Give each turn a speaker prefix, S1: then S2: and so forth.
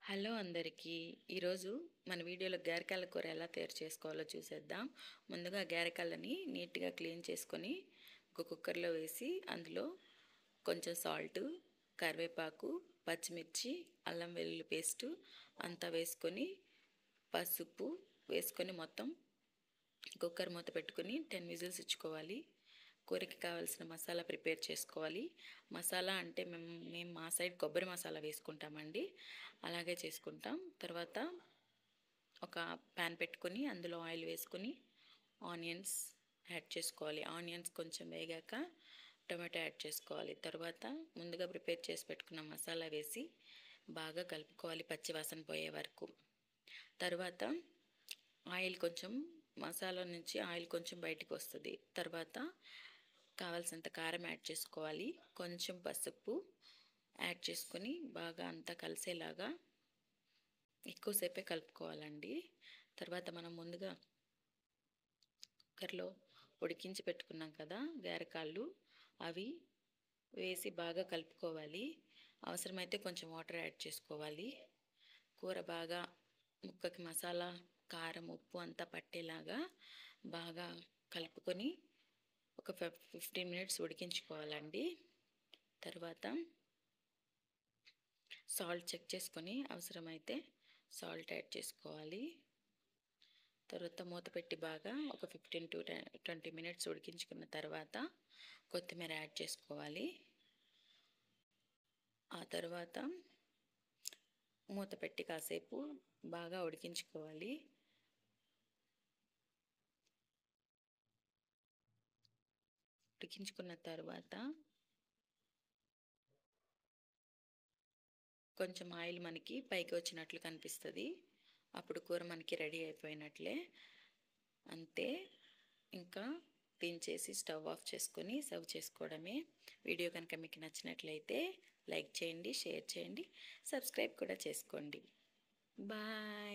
S1: Hello అందరికీ ఈరోజు మన వీడియోలో గేరకాయల కూర ఎలా తయారు చేసుకోవాలో చూసేద్దాం. ముందుగా గేరకాయలని నీట్గా క్లీన్ చేసుకొని ఒక కుక్కర్లో వేసి అందులో కొంచెం సాల్ట్, కరివేపాకు, పచ్చిమిర్చి, అల్లం వెల్లుల్లి పేస్టు అంతా వేసుకొని పసుపు వేసుకొని మొత్తం కుక్కర్ మూత పెట్టుకొని 10 విజిల్స్ ఇచ్చుకోవాలి. కూరకి కావాల్సిన మసాలా ప్రిపేర్ చేసుకోవాలి. మసాలా అంటే మేము మా సైడ్ కొబ్బరి మసాలా వేసుకుంటామండి. అలాగే చేసుకుంటాం. తర్వాత ఒక ప్యాన్ పెట్టుకొని అందులో ఆయిల్ వేసుకొని ఆనియన్స్ యాడ్ చేసుకోవాలి. ఆనియన్స్ కొంచెం వేగాక టొమాటో యాడ్ చేసుకోవాలి. తర్వాత ముందుగా ప్రిపేర్ చేసి పెట్టుకున్న మసాలా వేసి బాగా కలుపుకోవాలి పచ్చి వాసన పోయే వరకు. తర్వాత ఆయిల్ కొంచెం మసాలా నుంచి ఆయిల్ కొంచెం బయటికి వస్తుంది. తర్వాత కావాల్సినంత కారం యాడ్ చేసుకోవాలి. కొంచెం పసుపు యాడ్ చేసుకొని బాగా అంతా కలిసేలాగా ఎక్కువసేపే కలుపుకోవాలండి. తర్వాత మనం ముందుగా కుక్కర్లో ఉడికించి పెట్టుకున్నాం కదా గేరకాళ్ళు, అవి వేసి బాగా కలుపుకోవాలి. అవసరమైతే కొంచెం వాటర్ యాడ్ చేసుకోవాలి. కూర బాగా ముక్కకి మసాలా, కారం, ఉప్పు అంతా పట్టేలాగా బాగా కలుపుకొని ఒక 15 మినిట్స్ ఉడికించుకోవాలండి. తర్వాత సాల్ట్ చెక్ చేసుకొని అవసరమైతే సాల్ట్ యాడ్ చేసుకోవాలి. తర్వాత మూత పెట్టి బాగా ఒక 15 to 20 మినిట్స్ ఉడికించుకున్న తర్వాత కొత్తిమీర యాడ్ చేసుకోవాలి. ఆ తర్వాత మూత పెట్టి కాసేపు బాగా ఉడికించుకోవాలి. ఉడికించుకున్న తర్వాత కొంచెం ఆయిల్ మనకి పైకి వచ్చినట్లు కనిపిస్తుంది. అప్పుడు కూర మనకి రెడీ అయిపోయినట్లే. అంతే, ఇంకా దించేసి స్టవ్ ఆఫ్ చేసుకొని సర్వ్ చేసుకోవడమే. వీడియో కనుక మీకు నచ్చినట్లయితే లైక్ చేయండి, షేర్ చేయండి, సబ్స్క్రైబ్ కూడా చేసుకోండి. బాయ్.